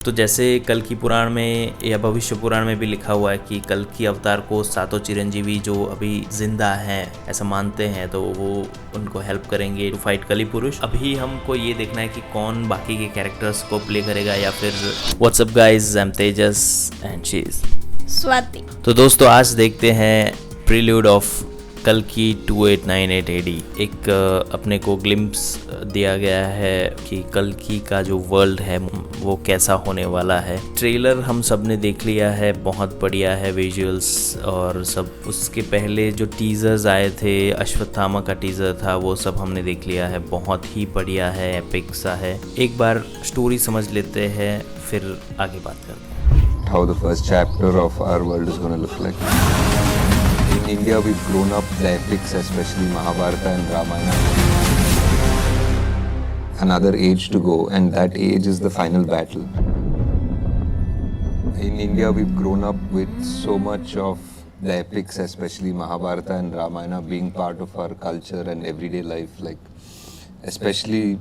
तो जैसे कल की पुराण में या भविष्य पुराण में भी लिखा हुआ है कि कल की अवतार को सातों चिरंजीवी जो अभी जिंदा हैं ऐसा मानते हैं, तो वो उनको हेल्प करेंगे टू फाइट कली पुरुष। अभी हमको ये देखना है कि कौन बाकी के कैरेक्टर्स को प्ले करेगा या फिर what's up guys, I am Tejas and she is Swati. तो दोस्तों आज देखते हैं प्रील्यूड ऑफ कल की 2898 एडी। एक अपने को ग्लिम्प्स दिया गया है कि कल की का जो वर्ल्ड है वो कैसा होने वाला है। ट्रेलर हम सब ने देख लिया है, बहुत बढ़िया है विजुअल्स और सब। उसके पहले जो टीजर्स आए थे, अश्वत्थामा का टीजर था, वो सब हमने देख लिया है, बहुत ही बढ़िया है, एपिक सा है। एक बार स्टोरी समझ लेते हैं फिर आगे बात करते हैं। How the first chapter of our world is going to look like. In India, we've grown up the epics, especially Mahabharata and Ramayana. Another age to go, and that age is the final battle. In India, we've grown up with so much of the epics, especially Mahabharata and Ramayana, being part of our culture and everyday life. Like, especially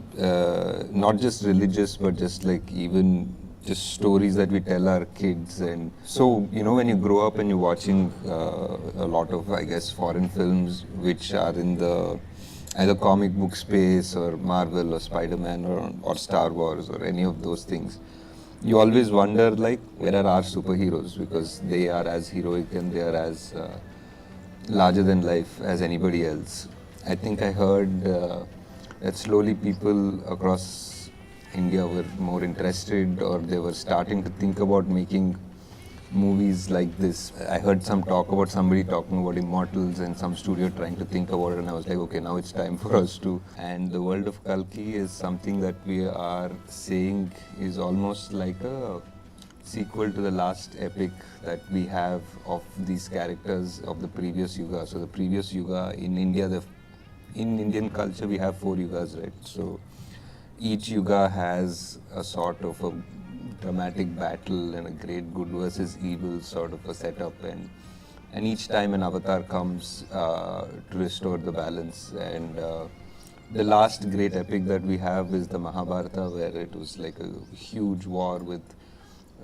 not just religious, but just like even just stories that we tell our kids. And so, you know, when you grow up and you're watching a lot of, I guess, foreign films which are in the either comic book space or Marvel or Spider-Man or Star Wars or any of those things, you always wonder, like, where are our superheroes? Because they are as heroic and they are as larger than life as anybody else. I think I heard that slowly people across India were more interested, or they were starting to think about making movies like this. I heard some talk about somebody talking about Immortals and some studio trying to think about it, and I was like, okay, now it's time for us to. And the world of Kalki is something that we are saying is almost like a sequel to the last epic that we have of these characters of the previous yuga. So the previous yuga in India, in Indian culture, we have 4 yugas, right? So each yuga has a sort of a dramatic battle and a great good versus evil sort of a setup, and each time an avatar comes to restore the balance. And the last great epic that we have is the Mahabharata, where it was like a huge war with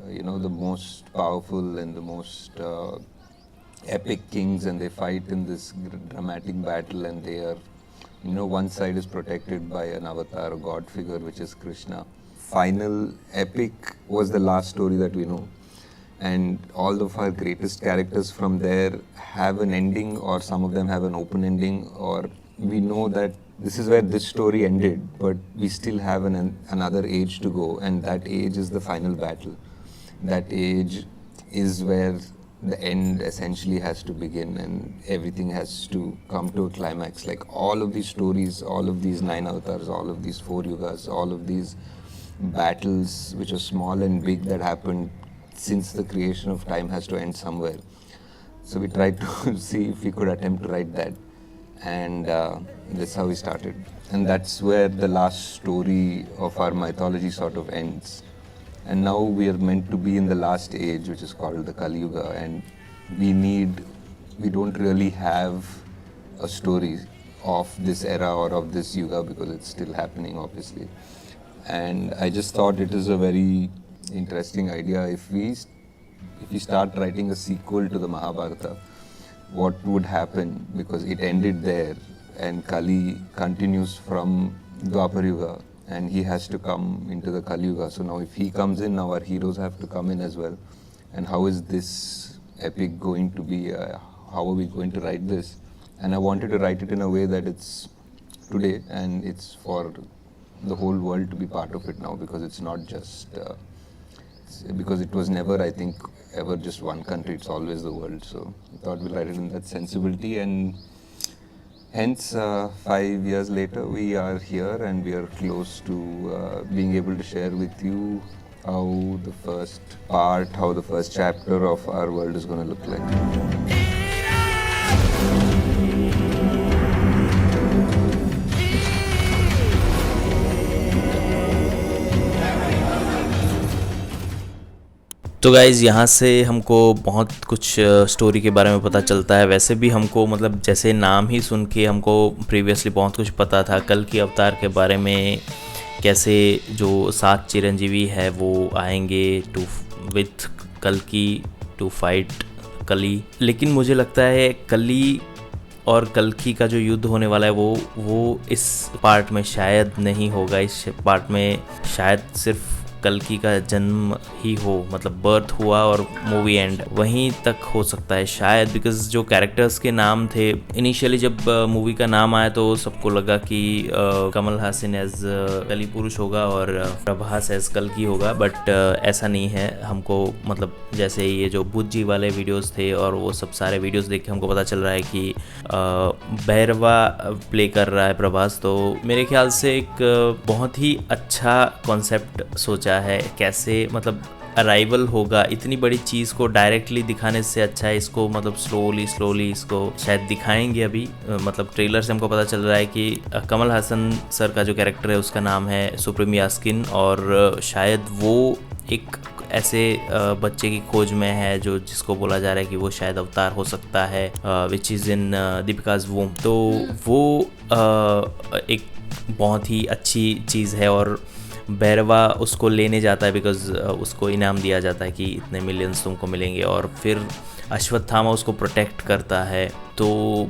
you know, the most powerful and the most epic kings, and they fight in this dramatic battle, and they are, you know, one side is protected by an avatar, a god figure, which is Krishna. Final epic was the last story that we know. And all of our greatest characters from there have an ending, or some of them have an open ending, or we know that this is where this story ended, but we still have another age to go, and that age is the final battle. That age is where the end essentially has to begin and everything has to come to a climax. Like all of these stories, all of these 9 avatars, all of these 4 yugas, all of these battles which are small and big that happened since the creation of time has to end somewhere. So we tried to see if we could attempt to write that, and that's how we started. And that's where the last story of our mythology sort of ends. And now we are meant to be in the last age, which is called the Kali Yuga, and we don't really have a story of this era or of this Yuga because it's still happening, obviously. And I just thought it is a very interesting idea. If we start writing a sequel to the Mahabharata, what would happen? Because it ended there, and Kali continues from Dwapar Yuga, and he has to come into the Kali Yuga. So now if he comes in, now our heroes have to come in as well. And how is this epic going to be? How are we going to write this? And I wanted to write it in a way that it's today and it's for the whole world to be part of it now, because it's not just, because it was never, I think, ever just one country, it's always the world. So I thought we'll write it in that sensibility, and hence, 5 years later, we are here and we are close to being able to share with you how the first part, how the first chapter of our world is going to look like. तो guys यहाँ से हमको बहुत कुछ story के बारे में पता चलता है। वैसे भी हमको मतलब जैसे नाम ही सुन के हमको प्रीवियसली बहुत कुछ पता था कल की अवतार के बारे में, कैसे जो 7 चिरंजीवी है वो आएंगे विथ कल्कि टू फाइट कली। लेकिन मुझे लगता है कली और कल्कि का जो युद्ध होने वाला है वो इस पार्ट में शायद नहीं होगा। इस पार्ट में शायद सिर्फ कल्कि का जन्म ही हो, मतलब बर्थ हुआ और मूवी एंड वहीं तक हो सकता है शायद, बिकॉज जो कैरेक्टर्स के नाम थे इनिशियली जब मूवी का नाम आया तो सबको लगा कि कमल हासन एज कली पुरुष होगा और प्रभास एज कल्कि होगा, बट ऐसा नहीं है। हमको मतलब जैसे ये जो बुज्जी वाले वीडियोस थे और वो सब सारे वीडियोस देख के हमको पता चल रहा है कि भैरवा प्ले कर रहा है प्रभास, तो मेरे ख्याल से एक बहुत ही अच्छा कॉन्सेप्ट सोचा है। कैसे मतलब अराइवल होगा, इतनी बड़ी चीज़ को डायरेक्टली दिखाने से अच्छा है इसको मतलब स्लोली इसको शायद दिखाएंगे अभी। मतलब ट्रेलर से हमको पता चल रहा है कि कमल हासन सर का जो कैरेक्टर है उसका नाम है सुप्रीम यास्किन, और शायद वो एक ऐसे बच्चे की खोज में है जो जिसको बोला जा रहा है कि वो शायद अवतार हो सकता है, विच इज़ इन दीपिकाज वोम। तो वो एक बहुत ही अच्छी चीज़ है और भैरवा उसको लेने जाता है बिकॉज उसको इनाम दिया जाता है कि इतने मिलियंस तुमको मिलेंगे, और फिर अश्वत्थामा उसको प्रोटेक्ट करता है। तो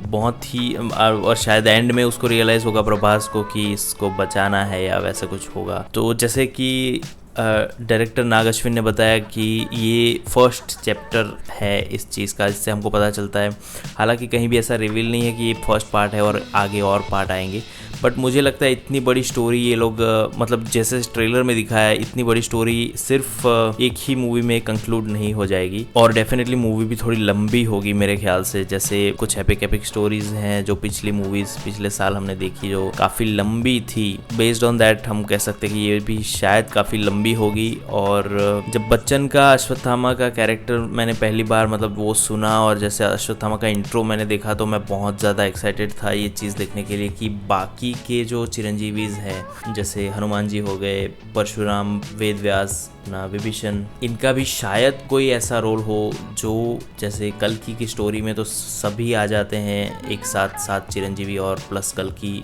बहुत ही और शायद एंड में उसको रियलाइज़ होगा प्रभास को कि इसको बचाना है या वैसा कुछ होगा। तो जैसे कि डायरेक्टर नाग अश्विन ने बताया कि ये फर्स्ट चैप्टर है इस चीज़ का, जिससे हमको पता चलता है। हालांकि कहीं भी ऐसा रिवील नहीं है कि ये फर्स्ट पार्ट है और आगे और पार्ट आएंगे, बट मुझे लगता है इतनी बड़ी स्टोरी ये लोग मतलब जैसे ट्रेलर में दिखाया है, इतनी बड़ी स्टोरी सिर्फ एक ही मूवी में कंक्लूड नहीं हो जाएगी, और डेफिनेटली मूवी भी थोड़ी लंबी होगी मेरे ख्याल से। जैसे कुछ एपिक स्टोरीज हैं जो पिछली मूवीज़ पिछले साल हमने देखी जो काफ़ी लंबी थी, बेस्ड ऑन दैट हम कह सकते हैं कि ये भी शायद काफ़ी लंबी होगी। और जब बच्चन का अश्वत्थामा का कैरेक्टर मैंने पहली बार मतलब वो सुना और जैसे अश्वत्थामा का इंट्रो मैंने देखा तो मैं बहुत ज़्यादा एक्साइटेड था ये चीज़ देखने के लिए कि बाकी के जो चिरंजीवीज हैं जैसे हनुमान जी हो गए, परशुराम, वेद व्यास, विभीषण, इनका भी शायद कोई ऐसा रोल हो जो जैसे कल्कि की स्टोरी में तो सभी आ जाते हैं एक साथ, 7 चिरंजीवी और प्लस कल्कि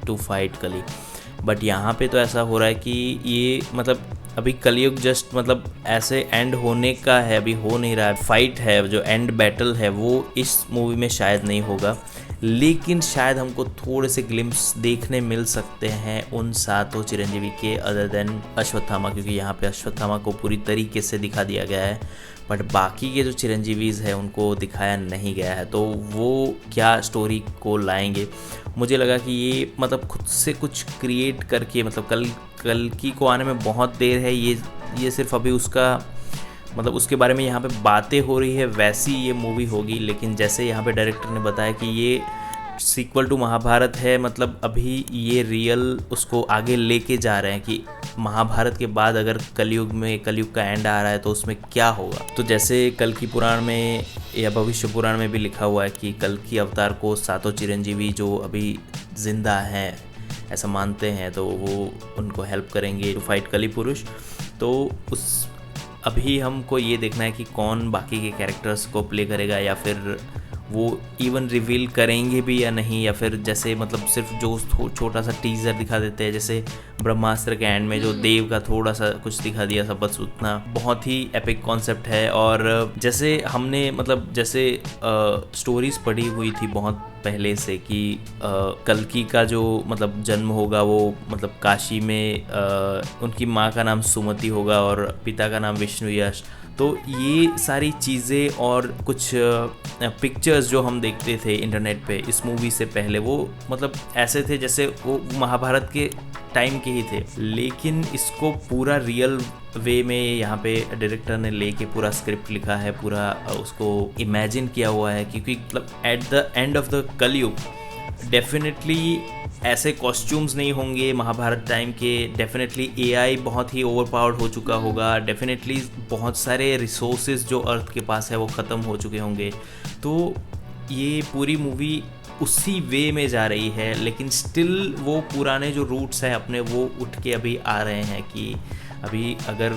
टू फाइट कली, बट यहाँ पे तो ऐसा हो रहा है कि ये मतलब अभी कलयुग जस्ट मतलब ऐसे एंड होने का है, अभी हो नहीं रहा है। फाइट है जो एंड बैटल है वो इस मूवी में शायद नहीं होगा, लेकिन शायद हमको थोड़े से ग्लिम्स देखने मिल सकते हैं उन 7 चिरंजीवी के अदर देन अश्वत्थामा, क्योंकि यहाँ पे अश्वत्थामा को पूरी तरीके से दिखा दिया गया है, बट बाकी के जो चिरंजीवीज हैं उनको दिखाया नहीं गया है। तो वो क्या स्टोरी को लाएंगे, मुझे लगा कि ये मतलब खुद से कुछ क्रिएट करके, मतलब कल्कि को आने में बहुत देर है, ये सिर्फ अभी उसका मतलब उसके बारे में यहाँ पे बातें हो रही है, वैसी ये मूवी होगी। लेकिन जैसे यहाँ पे डायरेक्टर ने बताया कि ये सीक्वल टू महाभारत है, मतलब अभी ये रियल उसको आगे लेके जा रहे हैं कि महाभारत के बाद अगर कलयुग का एंड आ रहा है तो उसमें क्या होगा। तो जैसे कल्कि पुराण में या भविष्य पुराण में भी लिखा हुआ है कि कल्कि अवतार को 7 चिरंजीवी जो अभी जिंदा हैं ऐसा मानते हैं, तो वो उनको हेल्प करेंगे टू फाइट कली पुरुष। तो उस अभी हमको ये देखना है कि कौन बाकी के कैरेक्टर्स को प्ले करेगा, या फिर वो इवन रिवील करेंगे भी या नहीं, या फिर जैसे मतलब सिर्फ जो छोटा सा टीज़र दिखा देते हैं, जैसे ब्रह्मास्त्र के एंड में जो देव का थोड़ा सा कुछ दिखा दिया सब, बस उतना। बहुत ही एपिक कॉन्सेप्ट है, और जैसे हमने मतलब जैसे स्टोरीज पढ़ी हुई थी बहुत पहले से कि कल्कि का जो मतलब जन्म होगा वो मतलब काशी में उनकी माँ का नाम सुमति होगा और पिता का नाम विष्णु यश। तो ये सारी चीज़ें और कुछ पिक्चर्स जो हम देखते थे इंटरनेट पे इस मूवी से पहले, वो मतलब ऐसे थे जैसे वो महाभारत के टाइम के ही थे, लेकिन इसको पूरा रियल वे में यहाँ पे डायरेक्टर ने लेके पूरा स्क्रिप्ट लिखा है, पूरा उसको इमेजिन किया हुआ है, क्योंकि मतलब at the end of the कलयुग डेफिनेटली ऐसे कॉस्ट्यूम्स नहीं होंगे महाभारत टाइम के, डेफिनेटली एआई बहुत ही ओवरपावर्ड हो चुका होगा, डेफिनेटली बहुत सारे रिसोर्सेज जो अर्थ के पास है वो ख़त्म हो चुके होंगे। तो ये पूरी मूवी उसी वे में जा रही है, लेकिन स्टिल वो पुराने जो रूट्स हैं अपने वो उठ के अभी आ रहे हैं कि अभी अगर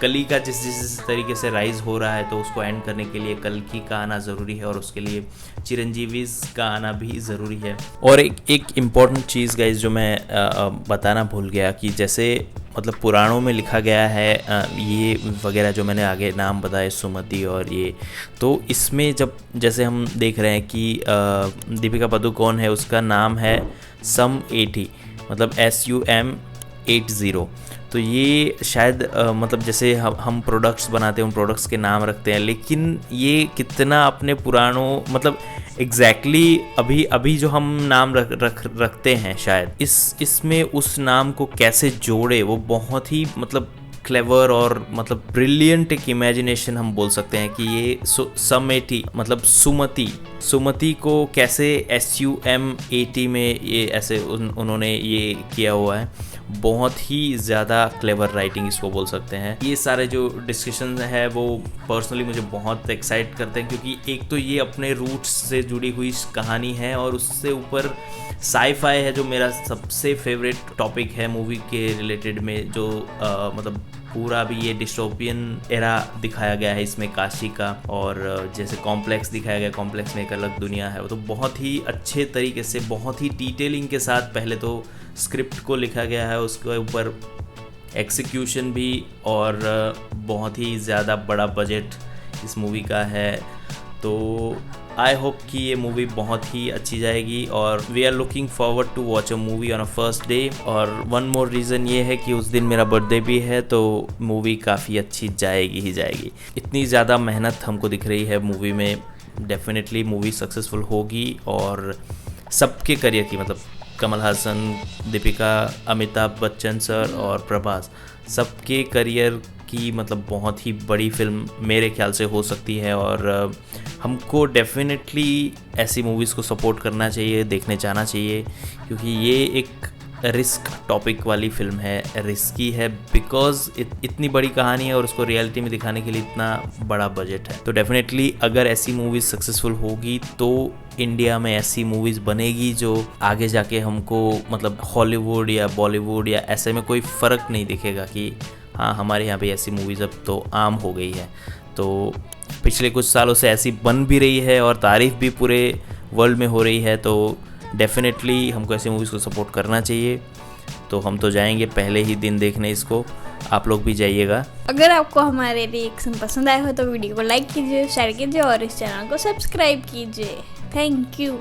कली का जिस तरीके से राइज हो रहा है तो उसको एंड करने के लिए कल्कि का आना ज़रूरी है और उसके लिए चिरंजीवी का आना भी ज़रूरी है। और एक इम्पॉर्टेंट चीज़ गाइस जो मैं बताना भूल गया कि जैसे मतलब पुराणों में लिखा गया है ये वगैरह जो मैंने आगे नाम बताए सुमति और ये, तो इसमें जब जैसे हम देख रहे हैं कि दीपिका पादुकोण है, उसका नाम है SUM80 मतलब SUM80। तो ये शायद मतलब जैसे हम प्रोडक्ट्स बनाते हैं उन प्रोडक्ट्स के नाम रखते हैं, लेकिन ये कितना अपने पुरानों मतलब एग्जैक्टली अभी जो हम नाम रखते हैं शायद इसमें उस नाम को कैसे जोड़े वो बहुत ही मतलब क्लेवर और मतलब ब्रिलियंट एक इमेजिनेशन हम बोल सकते हैं कि ये SUM80 मतलब सुमति को कैसे SUM80 में ये ऐसे उन्होंने ये किया हुआ है। बहुत ही ज़्यादा क्लेवर राइटिंग इसको बोल सकते हैं। ये सारे जो डिस्कशन है वो पर्सनली मुझे बहुत एक्साइट करते हैं, क्योंकि एक तो ये अपने रूट्स से जुड़ी हुई कहानी है और उससे ऊपर साई-फाई है जो मेरा सबसे फेवरेट टॉपिक है मूवी के रिलेटेड में, जो मतलब पूरा भी ये डिस्टोपियन एरा दिखाया गया है इसमें काशी का, और जैसे कॉम्प्लेक्स दिखाया गया, कॉम्प्लेक्स में एक अलग दुनिया है। तो बहुत ही अच्छे तरीके से बहुत ही डिटेलिंग के साथ पहले तो स्क्रिप्ट को लिखा गया है, उसके ऊपर एक्सिक्यूशन भी, और बहुत ही ज़्यादा बड़ा बजट इस मूवी का है। तो आई होप कि ये मूवी बहुत ही अच्छी जाएगी और we are looking forward to watch a movie on a first day. और वन मोर रीज़न ये है कि उस दिन मेरा बर्थडे भी है, तो मूवी काफ़ी अच्छी जाएगी ही जाएगी। इतनी ज़्यादा मेहनत हमको दिख रही है मूवी में, डेफिनेटली मूवी सक्सेसफुल होगी और सबके करियर की मतलब कमल हासन, दीपिका, अमिताभ बच्चन सर और प्रभास, सबके करियर की मतलब बहुत ही बड़ी फिल्म मेरे ख्याल से हो सकती है। और हमको डेफिनेटली ऐसी मूवीज़ को सपोर्ट करना चाहिए, देखने जाना चाहिए, क्योंकि ये एक रिस्क टॉपिक वाली फिल्म है, रिस्की है बिकॉज इतनी बड़ी कहानी है और उसको रियलिटी में दिखाने के लिए इतना बड़ा बजट है। तो डेफिनेटली अगर ऐसी मूवीज़ सक्सेसफुल होगी तो इंडिया में ऐसी मूवीज़ बनेगी जो आगे जाके हमको मतलब हॉलीवुड या बॉलीवुड या ऐसे में कोई फ़र्क नहीं दिखेगा कि हाँ हमारे यहाँ पे ऐसी मूवीज़ अब तो आम हो गई है। तो पिछले कुछ सालों से ऐसी बन भी रही है और तारीफ़ भी पूरे वर्ल्ड में हो रही है, तो डेफिनेटली हमको ऐसी मूवीज़ को सपोर्ट करना चाहिए। तो हम तो जाएंगे पहले ही दिन देखने इसको, आप लोग भी जाइएगा। अगर आपको हमारे रिएक्शन पसंद आए हो तो वीडियो को लाइक कीजिए, शेयर कीजिए और इस चैनल को सब्सक्राइब कीजिए। Thank you.